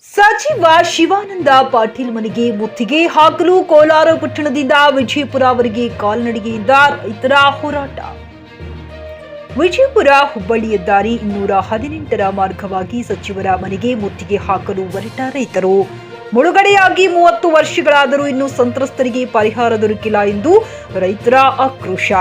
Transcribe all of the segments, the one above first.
ಸಚಿವ ಶಿವಾನಂದ ಪಾಟೀಲ್ ಮನೆಗೆ ಮುತ್ತಿಗೆ ಹಾಕಲು ಕೋಲಾರ ಪಟ್ಟಣದಿಂದ ವಿಜಯಪುರವರೆಗೆ ಕಾಲ್ನಡಿಗೆಯಿಂದ ರೈತರ ಹೋರಾಟ. ವಿಜಯಪುರ ಹುಬ್ಬಳ್ಳಿ ಹೆದ್ದಾರಿ 218ರ ಮಾರ್ಗವಾಗಿ ಸಚಿವರ ಮನೆಗೆ ಮುತ್ತಿಗೆ ಹಾಕಲು ಹೊರಟ ರೈತರು. ಮುಳುಗಡೆಯಾಗಿ 30 ವರ್ಷಗಳಾದರೂ ಇನ್ನೂ ಸಂತ್ರಸ್ತರಿಗೆ ಪರಿಹಾರ ದೊರಕಿಲ್ಲ ಎಂದು ರೈತರ ಆಕ್ರೋಶ.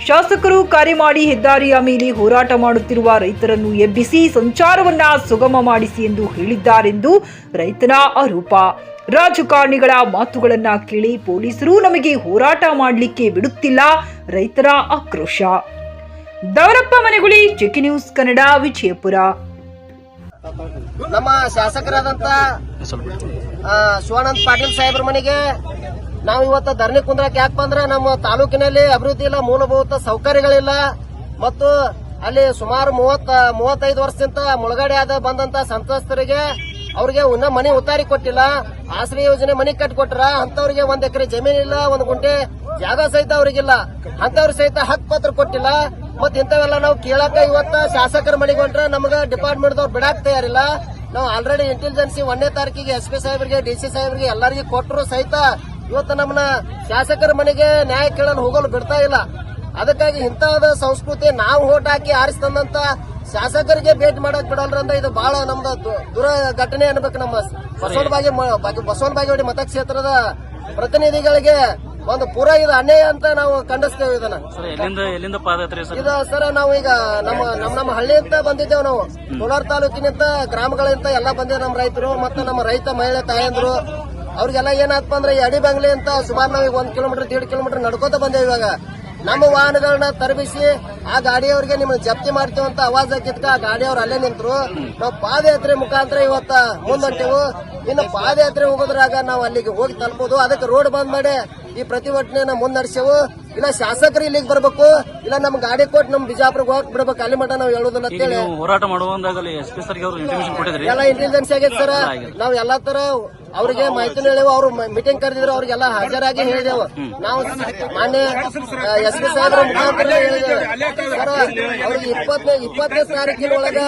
ಶಾಸಕರು ಕರೆ ಮಾಡಿ ಹೆದ್ದಾರಿಯ ಮೇಲೆ ಹೋರಾಟ ಮಾಡುತ್ತಿರುವ ರೈತರನ್ನು ಎಬ್ಬಿಸಿ ಸಂಚಾರವನ್ನ ಸುಗಮ ಮಾಡಿಸಿ ಎಂದು ಹೇಳಿದ್ದಾರೆಂದು ರೈತರ ಆರೋಪ. ರಾಜಕಾರಣಿಗಳ ಮಾತುಗಳನ್ನ ಕೇಳಿ ಪೊಲೀಸರು ನಮಗೆ ಹೋರಾಟ ಮಾಡಲಿಕ್ಕೆ ಬಿಡುತ್ತಿಲ್ಲ, ರೈತರ ಆಕ್ರೋಶ. ದವರಪ್ಪ ಮನೆಗುಳಿ, ಚೆಕ್ ನ್ಯೂಸ್ ಕನ್ನಡ, ವಿಜಯಪುರ. ನಮ್ಮ ಶಾಸಕರಾದಂತ ಶಿವಾನಂದ ಪಾಟೀಲ್ ಸಾಹೇಬ್ರ ಮನೆಗೆ ನಾವು ಇವತ್ತು ಧರಣಿ ಕುಂದ್ರಕ್ ಯಾಕಪ್ಪ ಅಂದ್ರೆ ನಮ್ಮ ತಾಲೂಕಿನಲ್ಲಿ ಅಭಿವೃದ್ಧಿ ಇಲ್ಲ, ಮೂಲಭೂತ ಸೌಕರ್ಯಗಳಿಲ್ಲ ಮತ್ತು ಅಲ್ಲಿ ಸುಮಾರು 35 ವರ್ಷದಿಂದ ಮುಳುಗಡೆ ಆದ ಬಂದಂತ ಸಂತ್ರಸ್ತರಿಗೆ ಅವ್ರಿಗೆ ಇನ್ನೂ ಮನೆ ಉತ್ತಾರಿ ಕೊಟ್ಟಿಲ್ಲ. ಆಶ್ರಯ ಯೋಜನೆ ಮನೆ ಕಟ್ಟಿಕೊಟ್ರ ಅಂತವ್ರಿಗೆ 1 ಎಕರೆ ಜಮೀನ್ ಇಲ್ಲ, 1 ಗುಂಟೆ ಜಾಗ ಸಹಿತ ಅವ್ರಿಗಿಲ್ಲ, ಅಂತವ್ರ ಸಹಿತ ಹಕ್ಕು ಪತ್ರ ಕೊಟ್ಟಿಲ್ಲ. ಮತ್ ಇಂಥವೆಲ್ಲ ನಾವು ಕೇಳಕ ಇವತ್ತ ಶಾಸಕರ ಮನೆಗೆ ಹೊಂಟ್ರ ನಮ್ಗ ಡಿಪಾರ್ಟ್ಮೆಂಟ್ ದವ್ರು ಬಿಡಾಕ್ ತಯಾರಿಲ್ಲ. ನಾವು ಆಲ್ರೆಡಿ ಇಂಟೆಲಿಜೆನ್ಸಿ 1ನೇ ತಾರೀಕಿಗೆ SP ಸಾಹೇಬರಿಗೆ DC ಸಾಹೇಬರಿಗೆ ಎಲ್ಲರಿಗೆ ಕೊಟ್ಟರು ಸಹಿತ ಇವತ್ತು ನಮ್ಮನ್ನ ಶಾಸಕರ ಮನೆಗೆ ನ್ಯಾಯ ಕೇಳಲು ಹೋಗಲು ಬಿಡ್ತಾ ಇಲ್ಲ. ಅದಕ್ಕಾಗಿ ಇಂತಹದ ಸಂಸ್ಕೃತಿ ನಾವು ಓಟ್ ಹಾಕಿ ಆರಿಸ್ತಂದಂತ ಶಾಸಕರಿಗೆ ಭೇಟಿ ಮಾಡಕ್ ಬಿಡಲ್ರಂದ ಇದು ಬಹಳ ನಮ್ದು ದುರ್ಘಟನೆ ಅನ್ಬೇಕು. ನಮ್ಮ ಬಸವನ ಬಾಗೇವಾಡಿ ಮತಕ್ಷೇತ್ರದ ಪ್ರತಿನಿಧಿಗಳಿಗೆ ಒಂದು ಪೂರ ಇದು ಅನ್ಯಾಯ ಅಂತ ನಾವು ಖಂಡಿಸ್ತೇವೆ. ಇದನ್ನ ಇದು ಸರ್ ನಾವು ಈಗ ನಮ್ಮ ಹಳ್ಳಿಯಿಂದ ಬಂದಿದ್ದೇವೆ. ನಾವು ಕೋಲಾರ ತಾಲೂಕಿನಿಂದ ಗ್ರಾಮಗಳಿಂದ ಎಲ್ಲ ಬಂದಿದ್ದೇವೆ. ನಮ್ಮ ರೈತರು ಮತ್ತು ನಮ್ಮ ರೈತ ಮಹಿಳೆ ತಾಯಂದ್ರು ಅವ್ರಿಗೆಲ್ಲ ಏನಾಗ್ತಪ್ಪ ಅಂದ್ರೆ ಈ ಅಡಿ ಬಂಗ್ಲೆ ಅಂತ ಸುಮಾರು ನಾವು 1 ಕಿಲೋಮೀಟರ್ 1.5 ಕಿಲೋಮೀಟರ್ ನಡ್ಕೋತ ಬಂದೇವೆ. ಇವಾಗ ನಮ್ಮ ವಾಹನಗಳನ್ನ ತರಬಿಸಿ ಆ ಗಾಡಿಯವರಿಗೆ ನಿಮ್ಮನ್ನ ಜಪ್ತಿ ಮಾಡ್ತೀವಿ ಅಂತ ಆವಾಜ್ ಹಾಕಿದ್ಕ ಆ ಗಾಡಿಯವ್ರು ಅಲ್ಲೇ ನಿಂತರು. ನಾವು ಪಾದಯಾತ್ರೆ ಮುಖಾಂತರ ಇವತ್ತ ಮುಂದಂಟೇವು. ಇನ್ನು ಪಾದಯಾತ್ರೆ ಹೋಗೋದ್ರಾಗ ನಾವು ಅಲ್ಲಿಗೆ ಹೋಗಿ ತಲುಪೋದು. ಅದಕ್ಕೆ ರೋಡ್ ಬಂದ್ ಮಾಡಿ ಈ ಪ್ರತಿಭಟನೆಯನ್ನ ಮುನ್ನಡೆಸೆವು. ಇಲ್ಲ ಶಾಸಕರು ಇಲ್ಲಿಗೆ ಬರ್ಬೇಕು, ಇಲ್ಲ ನಮ್ ಗಾಡಿ ಕೊಟ್ಟು ನಮ್ ಬಿಜಾಪುರಕ್ಕೆ ಹೋಗಕ್ ಬಿಡ್ಬೇಕು, ಅಲ್ಲಿ ಮಟ್ಟ ನಾವು ಹೇಳೋದಿಲ್ಲ ಅಂತೇಳಿ ಹೋರಾಟ ಮಾಡುವಂದಾಗಲಿ ಎಲ್ಲ ಇಂಟೆಲಿಜೆನ್ಸ್ ಆಗೈತೆ ಸರ್. ನಾವ್ ಎಲ್ಲಾ ತರ ಅವ್ರಿಗೆ ಮಾಹಿತಿ ಹೇಳಿವು. ಅವ್ರು ಮೀಟಿಂಗ್ ಕರೆದಿದ್ರು, ಅವ್ರಿಗೆಲ್ಲ ಹಾಜರಾಗಿ ಹೇಳಿದೆವು. ನಾವು ಮಾನ್ಯ SP ಸಾಹೇಬ್ರ ಮುಖಾಂತರ ಹೇಳಿದ್ದೇವೆ ಸರ್. ಅವ್ರಿಗೆ 20ನೇ ತಾರೀಕಿನೊಳಗ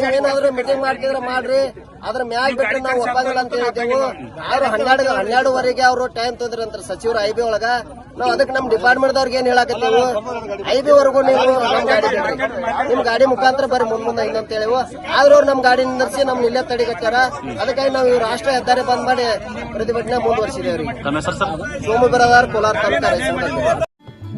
ನೀವೇನಾದ್ರೂ ಮೀಟಿಂಗ್ ಮಾಡ್ತಿದ್ರೆ ಮಾಡ್ರಿ, ಅದ್ರ ಮ್ಯಾಗ ಬಿಟ್ರೆ ನಾವು ಒಪ್ಪಾಗಲ್ಲ ಅಂತ ಹೇಳಿದ್ದೆವು. ಅವ್ರು 12:30ವರೆಗೆ ಅವರು ಟೈಮ್ ತಂದ್ರಂತ ಸಚಿವರು IB ಒಳಗ. ನಾವು ಅದಕ್ಕೆ ನಮ್ ಡಿಪಾರ್ಟ್ಮೆಂಟ್ ದವ್ರಿಗೆ ಏನ್ ಹೇಳಾಕತ್ತೇವು, IB ವರೆಗೂ ನೀವು ನಮ್ ಗಾಡಿ ಬಿಡ್ರಿ, ನಿಮ್ ಗಾಡಿ ಮುಖಾಂತರ ಬರೀ ಮುಂದೆ ಹಿಂದಂತ ಹೇಳಿವು. ಆದ್ರೂ ಅವ್ರು ನಮ್ ಗಾಡಿ ನಿಂದಿರ್ಸಿ ನಮ್ ಇಲ್ಲೇ ತಡೆಗಟ್ಟಾರ. ಅದಕ್ಕಾಗಿ ನಾವು ರಾಷ್ಟ್ರ ಹೆದ್ದಾರಿ ಬಂದ್ ಮಾಡಿ ಪ್ರತಿಭಟನೆ ಮುಂದುವರಿಸಿದೇವ್ರಿ. ಸೋಮು ಬಿರಾದಾರ್, ಕೋಲಾರ ತಾಲೂಕು.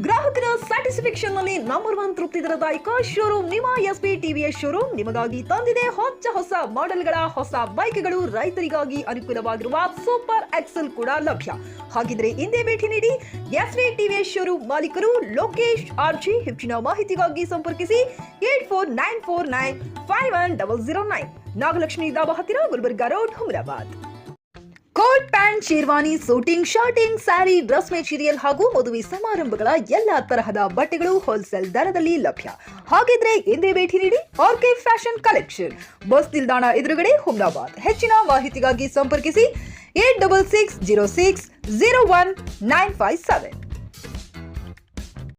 ಗ್ರಾಹಕರ ಸ್ಯಾಟಿಸ್ಫ್ಯಾಕ್ಷನ್ ನಲ್ಲಿ ನಂಬರ್ 1 ತೃಪ್ತಿ ದರದಾಯಕ ಶೋರೂಮ್ ನಿಮ್ಮ SP TVS ಶೋರೂಮ್ ನಿಮಗಾಗಿ ತಂದಿದೆ ಹೊಸ ಮಾಡೆಲ್ಗಳ ಹೊಸ ಬೈಕ್ಗಳು. ರೈತರಿಗಾಗಿ ಅನುಕೂಲವಾಗಿರುವ ಸೂಪರ್ ಎಕ್ಸೆಲ್ ಕೂಡ ಲಭ್ಯ. ಹಾಗಿದ್ರೆ ಹಿಂದೆ ಭೇಟಿ ನೀಡಿ SP TVS ಶೋರೂಮ್ ಮಾಲೀಕರು ಲೋಕೇಶ್ RG. ಹೆಚ್ಚಿನ ಮಾಹಿತಿಗಾಗಿ ಸಂಪರ್ಕಿಸಿ 8494951009, ನಾಗಲಕ್ಷ್ಮಿ ದಾಬಾ ಹತ್ತಿರ, Gulbarga road, Humnabad. Coat pant, sherwani, suiting, shirting, sari, dress material ಹಾಗೂ ಮದುವೆ ಸಮಾರಂಭಗಳ ಎಲ್ಲಾ ತರಹದ ಬಟ್ಟೆಗಳು ಹೋಲ್ಸೇಲ್ ದರದಲ್ಲಿ ಲಭ್ಯ. ಹಾಗಿದ್ರೆ ಎಂದೇ ಭೇಟಿ ನೀಡಿ RK ಫ್ಯಾಷನ್ ಕಲೆಕ್ಷನ್, ಬಸ್ ನಿಲ್ದಾಣ ಎದುರುಗಡೆ, ಹುಮರಾಬಾದ್. ಹೆಚ್ಚಿನ ಮಾಹಿತಿಗಾಗಿ ಸಂಪರ್ಕಿಸಿ 8660601957.